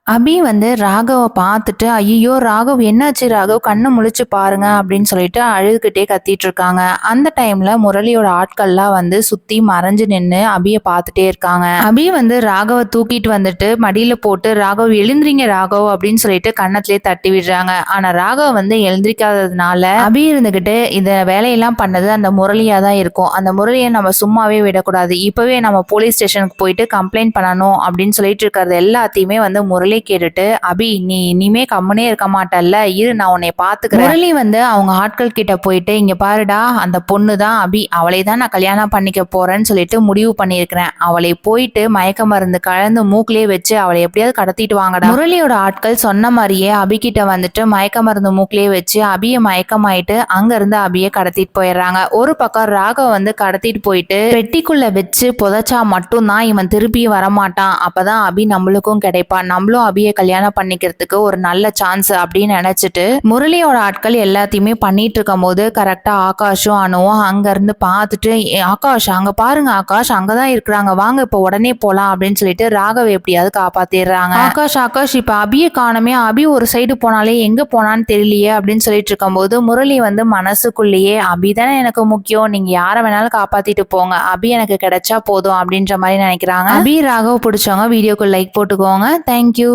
அபி வந்து ராகவ பார்த்துட்டு, "ஐயய்யோ! ராகவ் என்னாச்சு ராகவ்? கண்ண முழிச்சு பாருங்க" அப்படின்னு சொல்லிட்டு அழுதுகிட்டே கத்திட்டு இருக்காங்க. அந்த டைம்ல முரளியோட ஆட்கள்லாம் வந்து சுத்தி மறைஞ்சு நின்னு அபிய பார்த்துட்டே இருக்காங்க. அபி வந்து ராகவ தூக்கிட்டு வந்துட்டு மடியில போட்டு, "ராகவ் எழுந்திரீங்க ராகவ்" அப்படின்னு சொல்லிட்டு கன்னத்திலேயே தட்டி விடுறாங்க. ஆனா ராகவ் வந்து எழுந்திரிக்காததுனால அபி இருந்துகிட்டு இந்த வேலையெல்லாம் பண்ணது அந்த முரளியா தான் இருக்கும். அந்த முரளிய நம்ம சும்மாவே விடக்கூடாது. இப்பவே நம்ம போலீஸ் ஸ்டேஷனுக்கு போயிட்டு கம்ப்ளைண்ட் பண்ணணும் அப்படின்னு சொல்லிட்டு இருக்கிறது எல்லாத்தையுமே வந்து முரளி கேட்டுட்டு, "அபி நீ இனிமே கம்முனே இருக்க மாட்டல்ல, இரு நான் உன்னை பாத்துக்கிறேன்." முரளி வந்து அவங்க ஆட்கள் கிட்ட போயிட்டு, "இங்க பாருடா, அந்த பொண்ணு தான் அபி, அவளை தான் நான் கல்யாணம் பண்ணிக்க போறேன்னு சொல்லிட்டு முடிவு பண்ணியிருக்கிறேன். அவளை போயிட்டு மயக்க மருந்து கலந்து மூக்கிலேயே வச்சு அவளை எப்படியாவது கடத்திட்டு வாங்கடா." முரளியோட ஆட்கள் சொன்ன மாதிரியே அபி கிட்ட வந்துட்டு மயக்க மருந்து மூக்கிலேயே வச்சு அபிய மயக்கமாயிட்டு அங்க இருந்து அபிய கடத்திட்டு போயிடுறாங்க. ஒரு பக்கம் ராகவ வந்து கடத்திட்டு போயிட்டு பெட்டிக்குள்ள வச்சு புதைச்சா மட்டும்தான் இவன் திருப்பி வரமாட்டான், அப்பதான் அபி நம்மளுக்கும் கிடைப்பான், நம்மளும் அபியை கல்யாணம் பண்ணிக்கிறதுக்கு ஒரு நல்ல சான்ஸ் அப்படின்னு நினைச்சிட்டு முரளியோட ஆட்கள் எல்லாத்தையுமே பண்ணிட்டு இருக்கும் போது கரெக்டா ஆகாஷும் அனுவும் அங்க இருந்து பார்த்துட்டு, "ஆகாஷ் அங்க பாருங்க, ஆகாஷ் அங்கதான் இருக்கிறாங்க, வாங்க இப்ப உடனே போலாம்" அப்படின்னு சொல்லிட்டு ராகவ எப்படியாவது காப்பாத்திடுறாங்க. ஆகாஷ் ஆகாஷ் இப்ப அபியை காணமே, அபி ஒரு சைடு போனாலே எங்க போனான்னு தெரியலையே அப்படின்னு சொல்லிட்டு இருக்கும் போது முரளி வந்து மனசுக்குள்ளேயே, "அபி தானே எனக்கு முக்கியம், நீங்க யாரை வேணாலும் காப்பாத்திட்டு போங்க, அபி எனக்கு கிடைச்சா போதும்" அப்படின்ற மாதிரி நினைக்கிறாங்க. அபி ராகவ் பிடிச்சவங்க வீடியோக்கு லைக் போட்டுக்கோங்க. தேங்க்யூ.